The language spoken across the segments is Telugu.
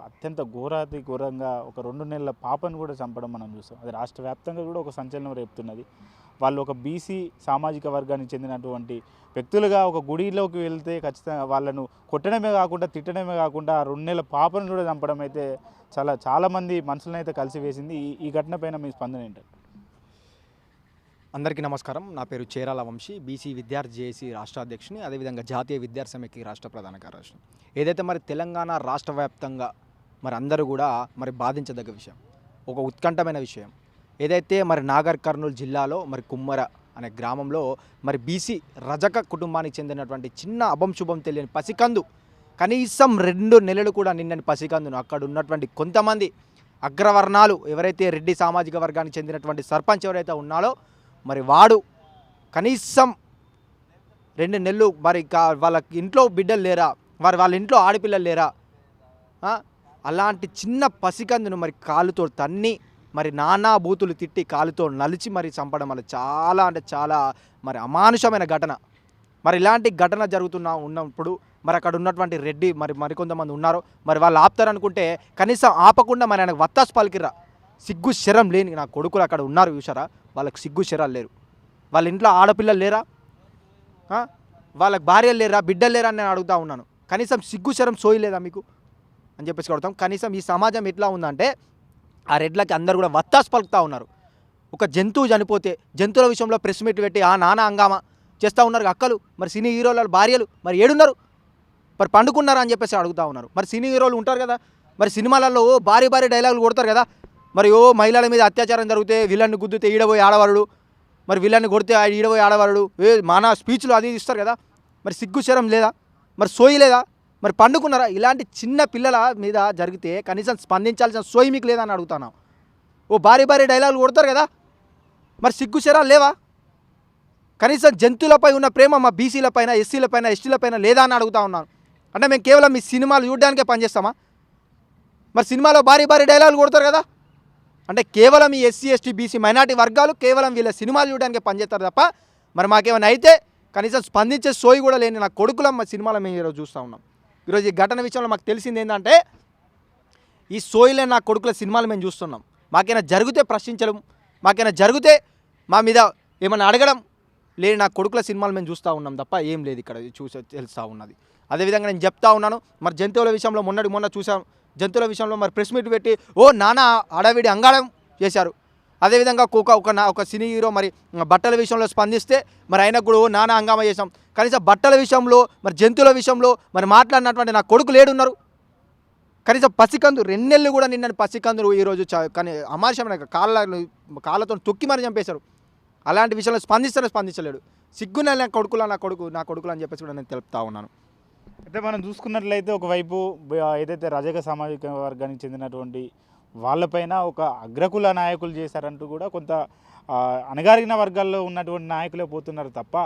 అత్యంత ఘోరాతి ఘోరంగా ఒక 2 నెలల పాపను కూడా చంపడం మనం చూస్తాం. అది రాష్ట్ర వ్యాప్తంగా కూడా ఒక సంచలనం రేపుతున్నది. వాళ్ళు ఒక బీసీ సామాజిక వర్గానికి చెందినటువంటి వ్యక్తులుగా ఒక గుడిలోకి వెళ్తే ఖచ్చితంగా వాళ్ళను కొట్టడమే కాకుండా తిట్టడమే కాకుండా ఆ 2 నెలల పాపను కూడా చంపడం అయితే చాలామంది మనసులను అయితే కలిసివేసింది. ఈ ఘటన పైన మీ స్పందన ఏంటంటే? అందరికీ నమస్కారం. నా పేరు చేరాల వంశీ, బీసీ విద్యార్థి జేఏసీ రాష్ట్ర అధ్యక్షుని, అదేవిధంగా జాతీయ విద్యార్థి సమైక్య రాష్ట్ర ప్రధాన కార్యదర్శిని. ఏదైతే మరి తెలంగాణ రాష్ట్ర వ్యాప్తంగా మరి అందరూ కూడా మరి బాధించదగ్గ విషయం, ఒక ఉత్కంఠమైన విషయం. ఏదైతే మరి నాగర్ కర్నూలు జిల్లాలో మరి కుమ్మర అనే గ్రామంలో మరి బీసీ రజక కుటుంబానికి చెందినటువంటి చిన్న అభంశుభం తెలియని పసికందు, కనీసం 2 నెలలు కూడా నిన్నని పసికందును అక్కడ ఉన్నటువంటి కొంతమంది అగ్రవర్ణాలు ఎవరైతే రెడ్డి సామాజిక వర్గానికి చెందినటువంటి సర్పంచ్ ఎవరైతే ఉన్నారో మరి వాడు కనీసం 2 నెలలు మరి వాళ్ళ ఇంట్లో బిడ్డలు లేరా, వాళ్ళ ఇంట్లో ఆడపిల్లలు లేరా, అలాంటి చిన్న పసికందును మరి కాలుతో తన్ని మరి నానా బూతులు తిట్టి కాలుతో నలిచి మరి చంపడం వల్ల చాలా అంటే చాలా మరి అమానుషమైన ఘటన. మరి ఇలాంటి ఘటన ఉన్నప్పుడు మరి అక్కడ ఉన్నటువంటి రెడ్డి మరికొంతమంది ఉన్నారు, మరి వాళ్ళు ఆపుతారనుకుంటే కనీసం ఆపకుండా మరి ఆయనకు వత్తాసు పలికిర్రా. సిగ్గు శరం లేని నా కొడుకులు అక్కడ ఉన్నారు చూసారా, వాళ్ళకి సిగ్గు శరాలు లేరు. వాళ్ళ ఇంట్లో ఆడపిల్లలు లేరా, వాళ్ళకి భార్యలు లేరా, బిడ్డలు లేరా అని నేను అడుగుతూ ఉన్నాను. కనీసం సిగ్గు శరం సోయి లేదా మీకు అని చెప్పేసి అడుగుతాం. కనీసం ఈ సమాజం ఎట్లా ఉందంటే ఆ రెడ్లకి అందరూ కూడా వత్తాసు పలుకుతూ ఉన్నారు. ఒక జంతువు చనిపోతే జంతువుల విషయంలో ప్రెస్ మీట్ పెట్టి నానా హంగామా చేస్తూ ఉన్నారు అక్కలు. మరి సినీ హీరోల భార్యలు మరి ఏడున్నారు, మరి పండుకున్నారా అని చెప్పేసి అడుగుతూ ఉన్నారు. మరి సినీ హీరోలు ఉంటారు కదా, మరి సినిమాలలో భారీ డైలాగులు కొడతారు కదా, మరి మహిళల మీద అత్యాచారం జరిగితే విలన్ని గుద్దితే ఈడబోయి ఆడవాడు, మరి విలన్ని కొడితే ఈడబోయి ఆడవాడు మానా స్పీచ్లు అది ఇస్తారు కదా. మరి సిగ్గు శరం లేదా, మరి సోయి లేదా, మరి పండుకున్నారా? ఇలాంటి చిన్న పిల్లల మీద జరిగితే కనీసం స్పందించాల్సిన సోయి మీకు లేదని అడుగుతున్నాం. భారీ డైలాగులు కొడతారు కదా, మరి సిగ్గు శరాలు లేవా? కనీసం జంతువులపై ఉన్న ప్రేమ మా బీసీలపైన, ఎస్సీలపైన, ఎస్టీలపైన లేదా అని అడుగుతూ ఉన్నాను. అంటే మేము కేవలం మీ సినిమాలు చూడడానికే పనిచేస్తామా? మరి సినిమాలో భారీ డైలాగులు కొడతారు కదా, అంటే కేవలం ఈ ఎస్సీ, ఎస్టీ, బీసీ, మైనార్టీ వర్గాలు కేవలం వీళ్ళ సినిమాలు చూడడానికే పనిచేస్తారు తప్ప మరి మాకేమైనా అయితే కనీసం స్పందించే సోయి కూడా లేని నా కొడుకులం మా సినిమాలో మేము ఈరోజు చూస్తూ ఉన్నాం. ఈరోజు ఈ ఘటన విషయంలో మాకు తెలిసింది ఏంటంటే ఈ సోయిలే నా కొడుకుల సినిమాలు మేము చూస్తున్నాం. మాకైనా జరిగితే ప్రశ్నించడం, మాకైనా జరిగితే మా మీద ఏమైనా అడగడం లేని నా కొడుకుల సినిమాలు మేము చూస్తూ ఉన్నాం తప్ప ఏం లేదు ఇక్కడ తెలుస్తూ ఉన్నది. అదేవిధంగా నేను చెప్తా ఉన్నాను, మరి జంతువుల విషయంలో మొన్న చూసాం. జంతువుల విషయంలో మరి ప్రెస్ మీట్ పెట్టి నానా అడవిడి అంగాళం చేశారు. అదేవిధంగా ఒక సినీ హీరో మరి బట్టల విషయంలో స్పందిస్తే మరి ఆయనకు కూడా నానా హంగామా చేశాం. కనీసం బట్టల విషయంలో మరి జంతువుల విషయంలో మరి మాట్లాడినటువంటి నా కొడుకులు ఏడున్నారు? కనీసం పసికందు 2 నెలలు కూడా నిన్న పసికందులు ఈరోజు కానీ అమానుషమైన కాళ్ళతో తొక్కి మరి చంపేశారు. అలాంటి విషయంలో స్పందించలేడు. సిగ్గున నా కొడుకులు అని చెప్పేసి కూడా నేను తెలుపుతా ఉన్నాను. అయితే మనం చూసుకున్నట్లయితే ఒకవైపు ఏదైతే రజక సామాజిక వర్గానికి చెందినటువంటి వాళ్ళపైన ఒక అగ్రకుల నాయకులు చేశారంటూ కూడా కొంత అణగారిన వర్గాల్లో ఉన్నటువంటి నాయకులే పోతున్నారు తప్ప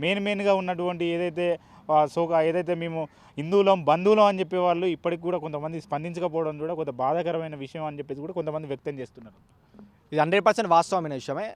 మెయిన్గా ఉన్నటువంటి ఏదైతే మేము హిందువులం బంధువులం అని చెప్పేవాళ్ళు ఇప్పటికి కూడా కొంతమంది స్పందించకపోవడం కూడా కొంత బాధాకరమైన విషయం అని చెప్పేసి కూడా కొంతమంది వ్యక్తం చేస్తున్నారు. ఇది 100% వాస్తవమైన విషయమే.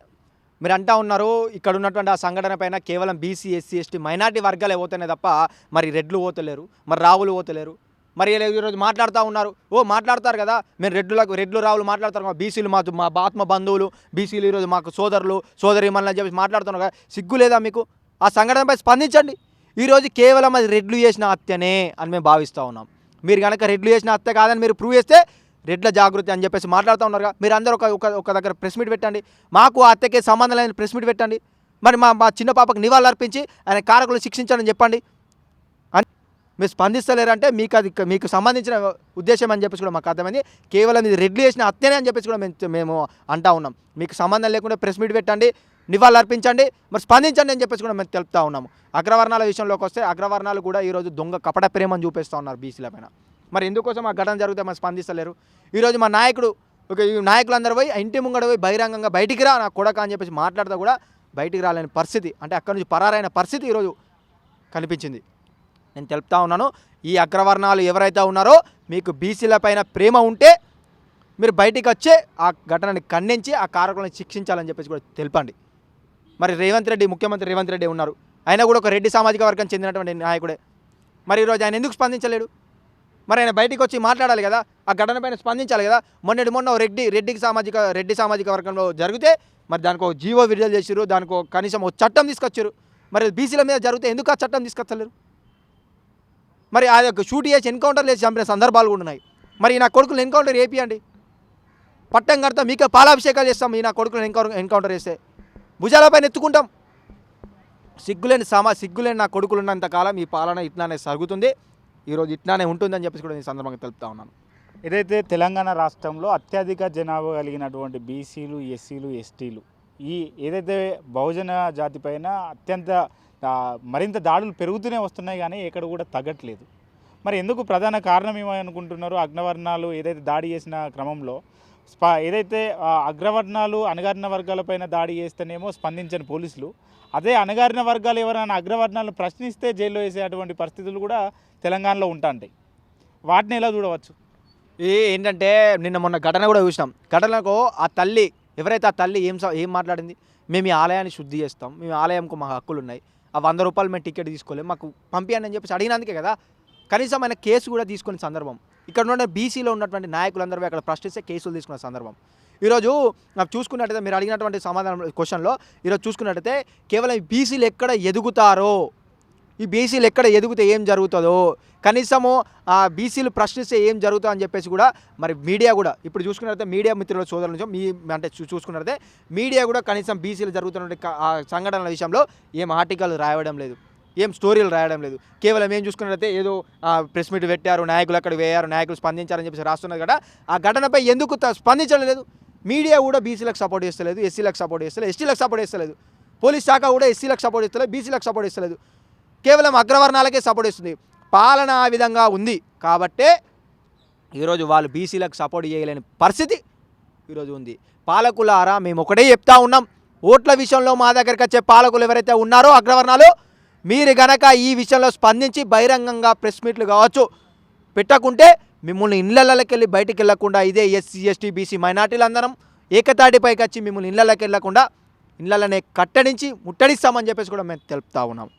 మీరు అంటా ఉన్నారు ఇక్కడ ఉన్నటువంటి ఆ సంఘటన పైన కేవలం బీసీ, ఎస్సీ, ఎస్టీ, మైనార్టీ వర్గాలే పోతున్నాయి తప్ప మరి రెడ్లు పోతలేరు, మరి రావులు పోతలేరు. మరి ఈరోజు మాట్లాడుతూ ఉన్నారు, మాట్లాడతారు కదా, మేము రెడ్లు రావులు మాట్లాడతారు, మా బీసీలు మా ఆత్మ బంధువులు, బీసీలు ఈరోజు మాకు సోదరులు సోదరీమణులు అని చెప్పి మాట్లాడుతున్నారు కదా, సిగ్గు లేదా మీకు? ఆ సంఘటనపై స్పందించండి. ఈరోజు కేవలం అది రెడ్లు చేసిన హత్యనే అని మేము భావిస్తూ ఉన్నాం. మీరు కనుక రెడ్లు చేసిన హత్య కాదని మీరు ప్రూవ్ చేస్తే రెడ్ల జాగృతి అని చెప్పేసి మాట్లాడుతూ ఉన్నారు. మీరు అందరూ ఒక దగ్గర ప్రెస్ మీట్ పెట్టండి, మాకు ఆ హత్యకే సంబంధం లేని ప్రెస్ మీట్ పెట్టండి. మరి మా చిన్న పాపకు నివాళులు అర్పించి ఆయన కారకులు శిక్షించాలని చెప్పండి. అని మీరు స్పందిస్తలేరంటే మీకు సంబంధించిన ఉద్దేశం అని చెప్పేసి కూడా మాకు అర్థమైంది. కేవలం ఇది రెడ్లు చేసిన హత్యనే అని చెప్పేసి కూడా మేము అంటా ఉన్నాం. మీకు సంబంధం లేకుండా ప్రెస్ మీట్ పెట్టండి, నివాళులు అర్పించండి, మరి స్పందించండి అని చెప్పేసి కూడా మేము తెలుపుతా ఉన్నాము. అగ్రవర్ణాల విషయంలోకి వస్తే అగ్రవర్ణాలు కూడా ఈరోజు దొంగ కపట ప్రేమను చూపిస్తూ ఉన్నారు బీసీల పైన. మరి ఎందుకోసం ఆ ఘటన జరిగితే మరి స్పందిస్తలేరు? ఈరోజు మా నాయకులందరూ పోయి ఇంటి ముంగడ పోయి బహిరంగంగా బయటికి రా నా కొడక అని చెప్పేసి మాట్లాడితే కూడా బయటికి రాలేని పరిస్థితి, అంటే అక్కడి నుంచి పరారైన పరిస్థితి ఈరోజు కనిపించింది. నేను తెలుపుతా ఉన్నాను, ఈ అగ్రవర్ణాలు ఎవరైతే ఉన్నారో మీకు బీసీల పైన ప్రేమ ఉంటే మీరు బయటికి వచ్చే ఆ ఘటనని ఖండించి ఆ కారకులను శిక్షించాలని చెప్పేసి కూడా తెలపండి. మరి ముఖ్యమంత్రి రేవంత్ రెడ్డి ఉన్నారు, ఆయన కూడా ఒక రెడ్డి సామాజిక వర్గం చెందినటువంటి నాయకుడే. మరి ఈరోజు ఆయన ఎందుకు స్పందించలేడు? మరి ఆయన బయటికి వచ్చి మాట్లాడాలి కదా, ఆ ఘటన పైన స్పందించాలి కదా. మొన్న రెడ్డి సామాజిక వర్గంలో జరిగితే మరి దానికి ఒక జీవో విడుదల చేసారు, దానికి కనీసం ఒక చట్టం తీసుకొచ్చారు. మరి బీసీల మీద జరిగితే ఎందుకు ఆ చట్టం తీసుకొచ్చలేరు? మరి అది ఒక షూట్ చేసి ఎన్కౌంటర్ చేసి చంపిన సందర్భాలు కూడా ఉన్నాయి. మరి నా కొడుకులు ఎన్కౌంటర్ చేపియండి, పట్టం కడతాం, మీకే పాలాభిషేకాలు చేస్తాం. ఈ నా కొడుకులను ఎన్కౌంటర్ చేస్తే భుజాలపైన ఎత్తుకుంటాం. సిగ్గులేని నా కొడుకులు ఉన్నంత కాలం ఈ పాలన ఇట్లానే సాగుతుంది, ఈరోజు ఇట్లానే ఉంటుందని చెప్పేసి కూడా ఈ సందర్భంగా తెలుపుతా ఉన్నాను. ఏదైతే తెలంగాణ రాష్ట్రంలో అత్యధిక జనాభా కలిగినటువంటి బీసీలు, ఎస్సీలు, ఎస్టీలు ఈ ఏదైతే బహుజన జాతి పైన మరింత దాడులు పెరుగుతూనే వస్తున్నాయి, కానీ ఎక్కడ కూడా తగ్గట్లేదు. మరి ఎందుకు ప్రధాన కారణం ఏమనుకుంటున్నారు? అగ్రవర్ణాలు ఏదైతే దాడి చేసిన క్రమంలో ఏదైతే అగ్రవర్ణాలు అణగారిన వర్గాలపైన దాడి చేస్తేనేమో స్పందించని పోలీసులు, అదే అణగారిన వర్గాలు ఎవరైనా అగ్రవర్ణాలను ప్రశ్నిస్తే జైల్లో వేసేటువంటి పరిస్థితులు కూడా తెలంగాణలో ఉంటాయి. వాటిని ఎలా చూడవచ్చు? ఏంటంటే నిన్న మొన్న ఘటన కూడా చూసినాం. ఘటనకు ఆ తల్లి ఎవరైతే ఆ తల్లి ఏం మాట్లాడింది, మేము ఈ ఆలయాన్ని శుద్ధి చేస్తాం, మేము ఆలయంకు మాకు హక్కులు ఉన్నాయి, ఆ 100 రూపాయలు మేము టికెట్ తీసుకోలేము, మాకు పంపించండి అని చెప్పేసి అడిగినందుకే కదా. కనీసం ఆయన కేసు కూడా తీసుకునే సందర్భం, ఇక్కడ ఉన్న బీసీలో ఉన్నటువంటి నాయకులందరూ అక్కడ ప్రశ్నిస్తే కేసులు తీసుకునే సందర్భం. ఈరోజు నాకు చూసుకున్నట్టయితే మీరు అడిగినటువంటి సమాధానం క్వశ్చన్లో ఈరోజు చూసుకున్నట్టయితే కేవలం ఈ బీసీలు ఎక్కడ ఎదుగుతారో, ఈ బీసీలు ఎక్కడ ఎదుగుతే ఏం జరుగుతుందో, కనీసము ఆ బీసీలు ప్రశ్నిస్తే ఏం జరుగుతుందో అని చెప్పేసి కూడా మరి మీడియా కూడా ఇప్పుడు చూసుకున్నట్లయితే మీడియా మిత్రుల సోదరుల నుంచి చూసుకున్నట్లయితే మీడియా కూడా కనీసం బీసీలు జరుగుతున్న ఆ సంఘటనల విషయంలో ఏం ఆర్టికల్ రాయడం లేదు, ఏం స్టోరీలు రాయడం లేదు. కేవలం ఏం చూసుకున్నట్లయితే ఏదో ప్రెస్ మీట్ పెట్టారు, నాయకులు అక్కడ వేయారు, నాయకులు స్పందించారని చెప్పేసి రాస్తున్నారు కదా. ఆ ఘటనపై ఎందుకు స్పందించడం లేదు? మీడియా కూడా బీసీలకు సపోర్ట్ చేస్తలేదు, ఎస్సీలకు సపోర్ట్ చేస్తలేదు, ఎస్టీలకు సపోర్ట్ చేస్తలేదు, పోలీస్ శాఖ కూడా ఎస్సీలకు సపోర్ట్ చేస్తలేదు, బీసీలకు సపోర్ట్ చేస్తలేదు, కేవలం అగ్రవర్ణాలకే సపోర్ట్ ఇస్తుంది. పాలన ఆ విధంగా ఉంది కాబట్టే ఈరోజు వాళ్ళు బీసీలకు సపోర్ట్ చేయలేని పరిస్థితి ఈరోజు ఉంది. పాలకులారా మేము ఒకటే చెప్తా ఉన్నాం, ఓట్ల విషయంలో మా దగ్గరికి వచ్చే పాలకులు ఎవరైతే ఉన్నారో అగ్రవర్ణాలు, మీరు గనక ఈ విషయంలో స్పందించి బహిరంగంగా ప్రెస్ మీట్లు కావచ్చు పెట్టకుంటే మిమ్మల్ని ఇళ్లలోకి వెళ్ళి బయటికి వెళ్ళకుండా ఇదే ఎస్సీ ఎస్టీ బీసీ మైనార్టీలు అందరం ఏకతాటిపైకి వచ్చి మిమ్మల్ని ఇళ్లలోకి వెళ్ళకుండా ఇళ్లలోనే కట్టడించి ముట్టడిస్తామని చెప్పేసి కూడా మేము తెలుపుతా ఉన్నాం.